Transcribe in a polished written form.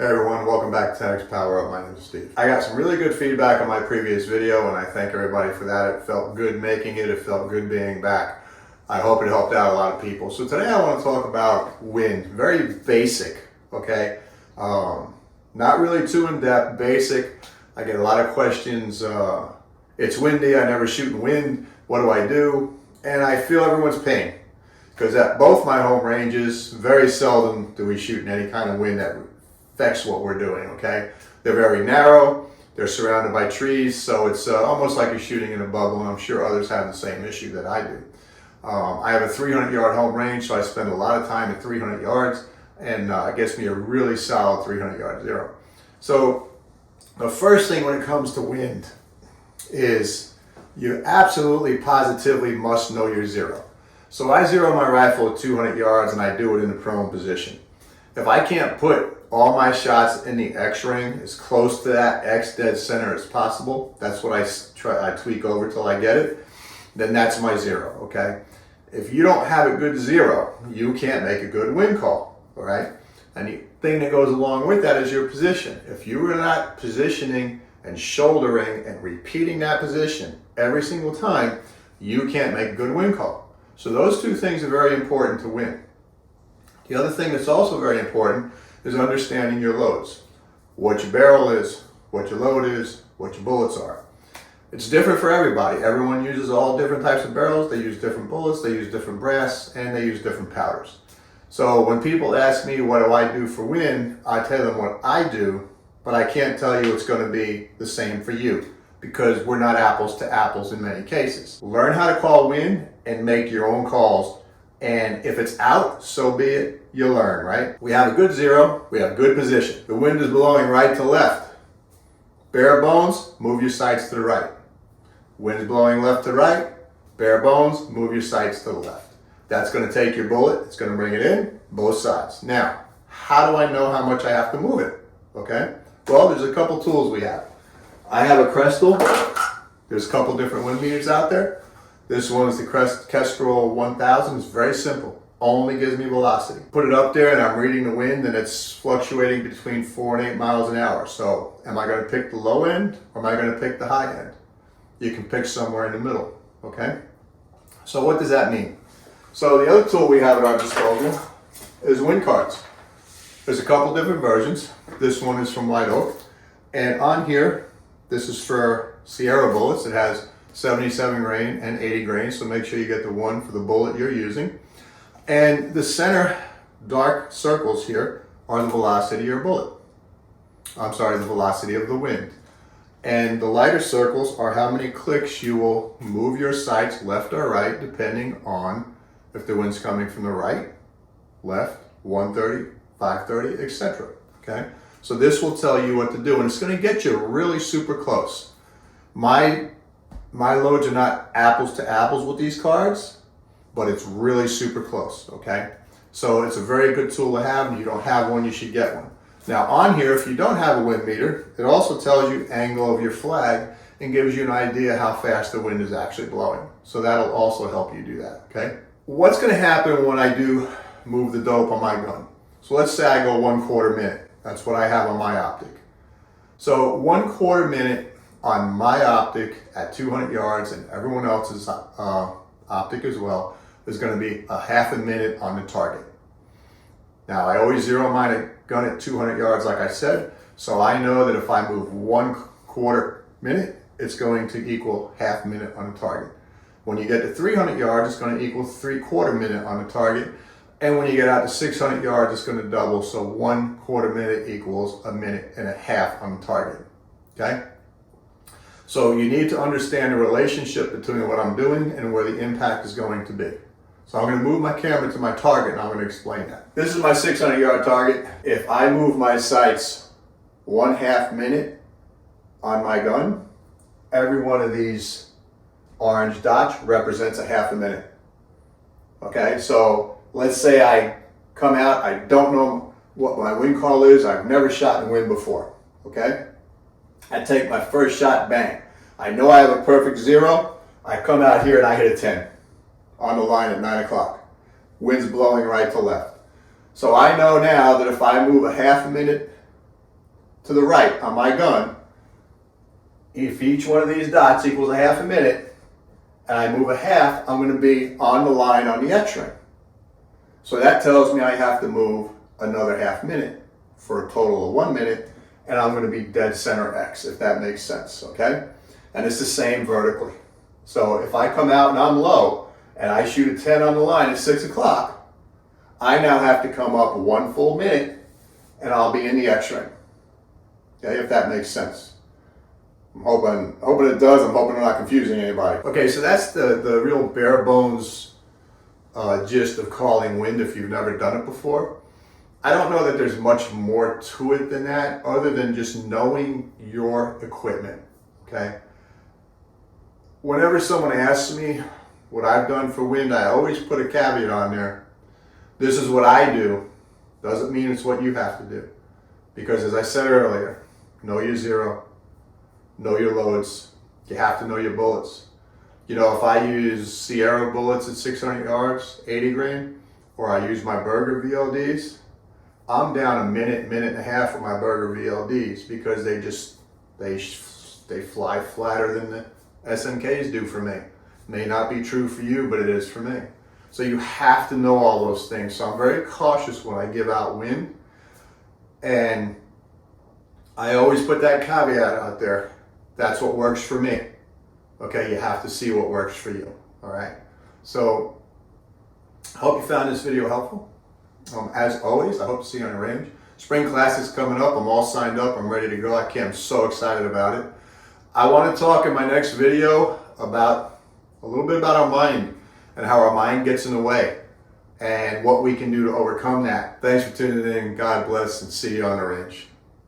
Hey everyone, welcome back to 10X Power Up. My name is Steve. I got some really good feedback on my previous video and I thank everybody for that. It felt good making it. It felt good being back. I hope it helped out a lot of people. So today I want to talk about wind. Very basic, okay? Not really too in-depth, basic. I get a lot of questions. It's windy, I never shoot in wind. What do I do? And I feel everyone's pain. Because at both my home ranges, very seldom do we shoot in any kind of wind that affects what we're doing, okay? They're very narrow, they're surrounded by trees, so it's almost like you're shooting in a bubble, and I'm sure others have the same issue that I do. I have a 300-yard home range, so I spend a lot of time at 300 yards, and it gets me a really solid 300-yard zero. So the first thing when it comes to wind is you absolutely, positively must know your zero. So I zero my rifle at 200 yards, and I do it in the prone position. If I can't put all my shots in the X ring as close to that X dead center as possible, that's what I tweak over till I get it, then that's my zero, okay? If you don't have a good zero, you can't make a good wind call, all right? And the thing that goes along with that is your position. If you are not positioning and shouldering and repeating that position every single time, you can't make a good wind call. So those two things are very important to win. The other thing that's also very important is understanding your loads. What your barrel is, what your load is, what your bullets are. It's different for everybody. Everyone uses all different types of barrels. They use different bullets, they use different brass, and they use different powders. So when people ask me what do I do for wind, I tell them what I do, but I can't tell you it's going to be the same for you because we're not apples to apples in many cases. Learn how to call wind and make your own calls. And if it's out, so be it, you learn, right? We have a good zero, we have good position. The wind is blowing right to left. Bare bones, move your sights to the right. Wind's blowing left to right, bare bones, move your sights to the left. That's gonna take your bullet, it's gonna bring it in, both sides. Now, how do I know how much I have to move it, okay? Well, there's a couple tools we have. I have a Crestal, there's a couple different wind meters out there. This one is the Kestrel 1000. It's very simple. Only gives me velocity. Put it up there and I'm reading the wind and it's fluctuating between 4 and 8 miles an hour. So am I going to pick the low end or am I going to pick the high end? You can pick somewhere in the middle, okay? So what does that mean? So the other tool we have at our disposal is wind cards. There's a couple different versions. This one is from White Oak. And on here, this is for Sierra bullets. It has 77 grain and 80 grain, so make sure you get the one for the bullet you're using. And the center dark circles here are the velocity of your bullet. I'm sorry, the velocity of the wind. And the lighter circles are how many clicks you will move your sights left or right, depending on if the wind's coming from the right, left, 130, 530, etc. Okay? So this will tell you what to do, and it's going to get you really super close. My loads are not apples to apples with these cards, but it's really super close, okay? So it's a very good tool to have, and if you don't have one, you should get one. Now on here, if you don't have a wind meter, it also tells you angle of your flag and gives you an idea how fast the wind is actually blowing. So that'll also help you do that, okay? What's gonna happen when I do move the dope on my gun? So let's say I go 1/4 minute. That's what I have on my optic. So 1/4 minute on my optic at 200 yards and everyone else's optic as well is going to be a half a minute on the target. Now I always zero my gun at 200 yards like I said, so I know that if I move 1/4 minute, it's going to equal half minute on the target. When you get to 300 yards, it's going to equal 3/4 minute on the target. And when you get out to 600 yards, it's going to double, so 1/4 minute equals a minute and a half on the target, okay? So you need to understand the relationship between what I'm doing and where the impact is going to be. So I'm going to move my camera to my target and I'm going to explain that. This is my 600-yard target. If I move my sights 1/2 minute on my gun, every one of these orange dots represents a half a minute. Okay, so let's say I come out, I don't know what my wind call is, I've never shot in wind before, okay? I take my first shot, bang. I know I have a perfect zero. I come out here and I hit a 10 on the line at 9 o'clock. Wind's blowing right to left. So I know now that if I move a half a minute to the right on my gun, if each one of these dots equals a half a minute, and I move a half, I'm going to be on the line on the X-ray. So that tells me I have to move another half minute for a total of 1 minute, and I'm going to be dead center X, if that makes sense, okay? And it's the same vertically. So if I come out and I'm low, and I shoot a 10 on the line at 6 o'clock, I now have to come up 1 full minute, and I'll be in the X-ray. Okay, if that makes sense. I'm hoping it does. I'm hoping I'm not confusing anybody. Okay, so that's the real bare bones gist of calling wind if you've never done it before. I don't know that there's much more to it than that, other than just knowing your equipment, okay? Whenever someone asks me what I've done for wind, I always put a caveat on there. This is what I do. Doesn't mean it's what you have to do. Because as I said earlier, know your zero, know your loads. You have to know your bullets. You know, if I use Sierra bullets at 600 yards, 80 grain, or I use my Burger VLDs, I'm down a minute and a half with my Burger VLDs because they fly flatter than the SMKs do for me. May not be true for you, but it is for me. So you have to know all those things. So I'm very cautious when I give out wind. And I always put that caveat out there. That's what works for me. Okay, you have to see what works for you. All right. So I hope you found this video helpful. As always, I hope to see you on the range. Spring class is coming up. I'm all signed up. I'm ready to go. I'm so excited about it. I want to talk in my next video about a little bit about our mind and how our mind gets in the way and what we can do to overcome that. Thanks for tuning in. God bless, and see you on the range.